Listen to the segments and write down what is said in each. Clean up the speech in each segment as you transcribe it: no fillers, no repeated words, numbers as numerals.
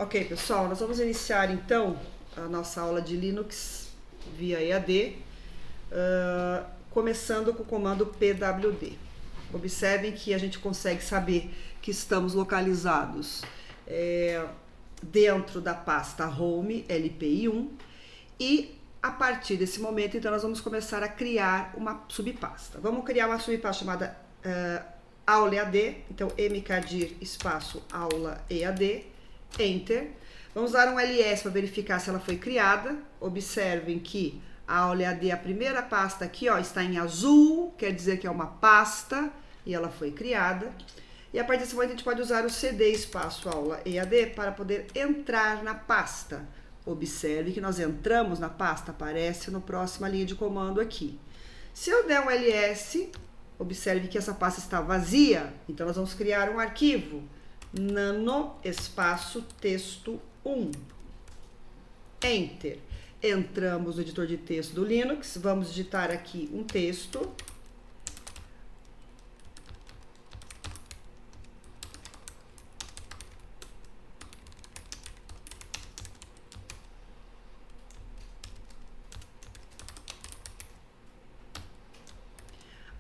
Ok, pessoal, nós vamos iniciar então a nossa aula de Linux via EAD, começando com o comando pwd. Observem que a gente consegue saber que estamos localizados dentro da pasta home LPI1 e a partir desse momento, então, nós vamos começar a criar uma subpasta. Vamos criar uma subpasta chamada aula EAD, então mkdir espaço aula EAD, Enter. Vamos dar um ls para verificar se ela foi criada. Observem que a aula EAD, a primeira pasta aqui, ó, está em azul, quer dizer que é uma pasta e ela foi criada. E a partir desse momento a gente pode usar o cd espaço aula EAD para poder entrar na pasta. Observe que nós entramos na pasta, aparece na próxima linha de comando aqui. Se eu der um ls, observe que essa pasta está vazia, então nós vamos criar um arquivo, nano espaço texto 1. Enter. Entramos no editor de texto do Linux, vamos digitar aqui um texto.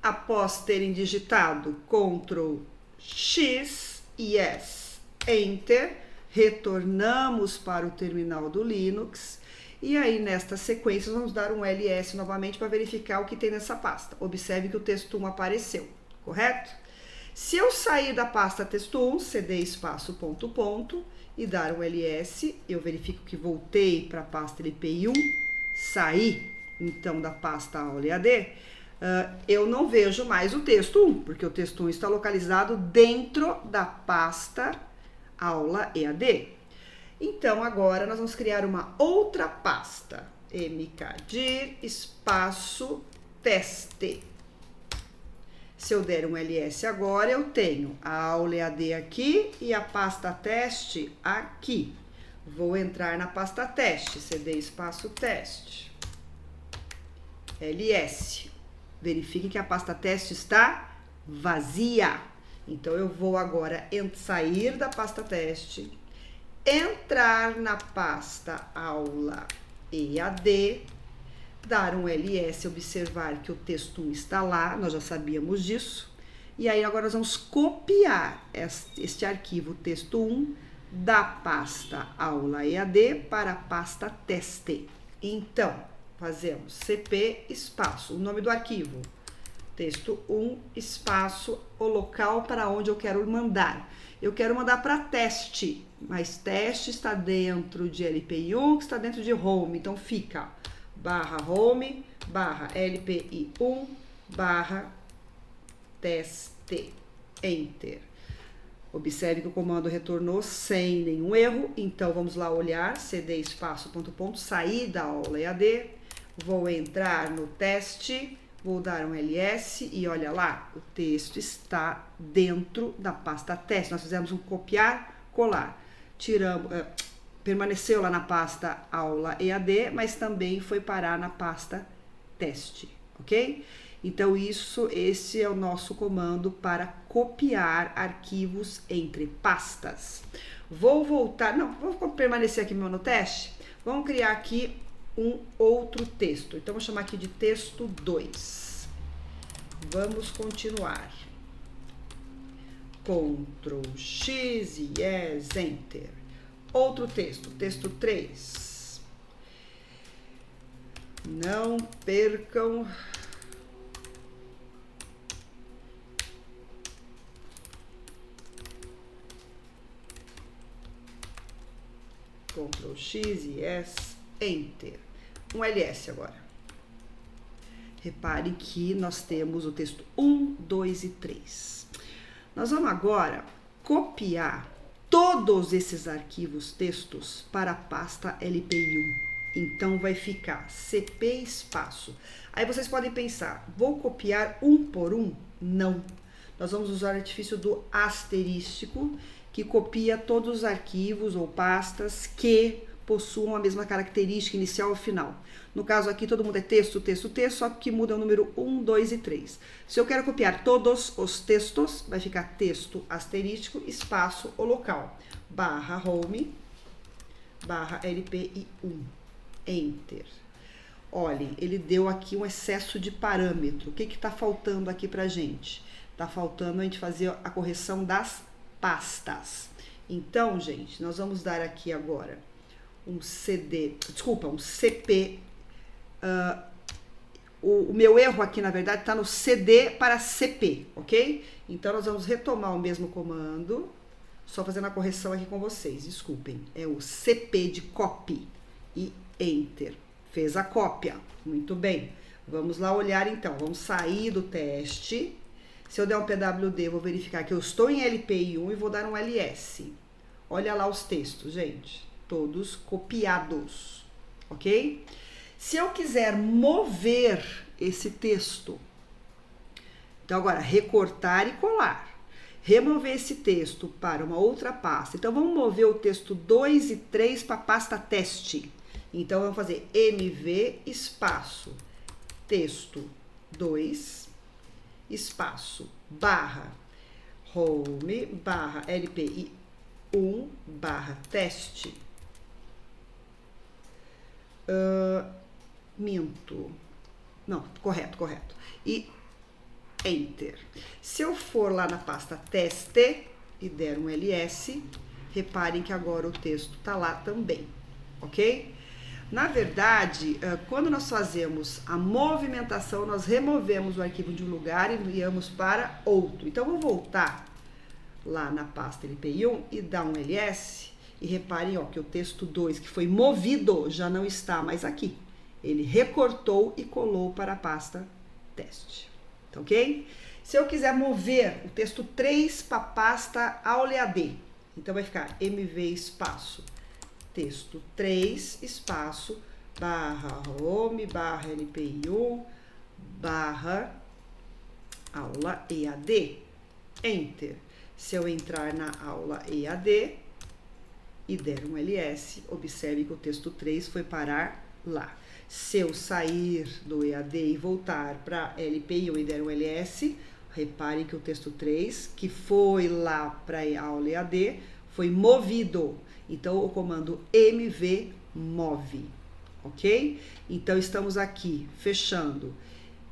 Após terem digitado Ctrl X e S, Enter, retornamos para o terminal do Linux e aí nesta sequência vamos dar um ls novamente para verificar o que tem nessa pasta. Observe que o texto 1 apareceu, correto? Se eu sair da pasta texto 1, cd espaço ponto ponto e dar um ls, eu verifico que voltei para a pasta LPI1, saí então da pasta aula EAD, eu não vejo mais o texto 1, porque o texto 1 está localizado dentro da pasta aula EAD. Então, agora nós vamos criar uma outra pasta, mkdir espaço teste. Se eu der um ls agora, eu tenho a aula EAD aqui e a pasta teste aqui. Vou entrar na pasta teste, cd espaço teste, ls. Verifique que a pasta teste está vazia. Então, eu vou agora sair da pasta teste, entrar na pasta aula EAD, dar um ls, observar que o texto 1 está lá, nós já sabíamos disso. E aí, agora nós vamos copiar este arquivo texto 1 da pasta aula EAD para a pasta teste. Então, fazemos cp espaço, o nome do arquivo, texto 1 espaço, o local para onde eu quero mandar. Eu quero mandar para teste, mas teste está dentro de LPI1, que está dentro de home, então fica /home /LPI1 /teste, enter. Observe que o comando retornou sem nenhum erro, então vamos lá olhar, cd espaço ponto ponto, sair da aula EAD, vou entrar no teste, vou dar um ls e olha lá, o texto está dentro da pasta teste. Nós fizemos um copiar, colar, permaneceu lá na pasta aula EAD, mas também foi parar na pasta teste, ok? Então, esse é o nosso comando para copiar arquivos entre pastas. Vou voltar, não, vou permanecer aqui no teste. Vamos criar aqui um outro texto. Então, vou chamar aqui de texto 2. Vamos continuar. Ctrl X e S, Enter. Outro texto, texto 3. Não percam... Ctrl X e S, Enter. Um ls agora. Reparem que nós temos o texto 1, 2 e 3. Nós vamos agora copiar todos esses arquivos textos para a pasta LPI1. Então, vai ficar cp espaço. Aí vocês podem pensar, vou copiar um por um? Não. Nós vamos usar o artifício do asterístico, que copia todos os arquivos ou pastas que possuam a mesma característica inicial ou final. No caso aqui, todo mundo é texto, texto, texto, só que muda o número 1, 2 e 3. Se eu quero copiar todos os textos, vai ficar texto asterístico, espaço, o local, /home, barra LPI1, Enter. Olhem, ele deu aqui um excesso de parâmetro. O que está faltando aqui pra gente? Está faltando a gente fazer a correção das pastas. Então, gente, nós vamos dar aqui agora um CP. O meu erro aqui, na verdade, está no CD para CP, ok? Então, nós vamos retomar o mesmo comando, só fazendo a correção aqui com vocês, desculpem. É o CP de copy e Enter. Fez a cópia, muito bem. Vamos lá olhar então, vamos sair do teste. Se eu der um PWD, eu vou verificar que eu estou em LPI1 e vou dar um LS. Olha lá os textos, gente, todos copiados, ok? Se eu quiser mover esse texto, então agora recortar e colar, remover esse texto para uma outra pasta. Então vamos mover o texto 2 e 3 para a pasta teste. Então vamos fazer MV espaço texto 2 espaço barra home barra LPI 1 barra teste. Correto. E Enter. Se eu for lá na pasta teste e der um LS, reparem que agora o texto está lá também, ok? Na verdade, quando nós fazemos a movimentação, nós removemos o arquivo de um lugar e enviamos para outro. Então, eu vou voltar lá na pasta LPI1 e dar um LS. E reparem que o texto 2, que foi movido, já não está mais aqui. Ele recortou e colou para a pasta teste. Tá ok? Se eu quiser mover o texto 3 para a pasta AuleAD, então vai ficar MV espaço texto 3 espaço barra home barra LPI1 barra aula EAD. Enter. Se eu entrar na aula EAD e der um LS, observe que o texto 3 foi parar lá. Se eu sair do EAD e voltar para LPI1 e der um LS, repare que o texto 3, que foi lá para a aula EAD, foi movido. Então, o comando MV move, ok? Então, estamos aqui fechando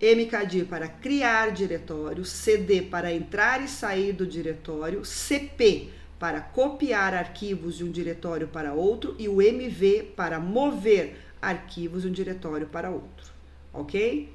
mkdir para criar diretório, cd para entrar e sair do diretório, cp para copiar arquivos de um diretório para outro e o mv para mover arquivos de um diretório para outro, ok?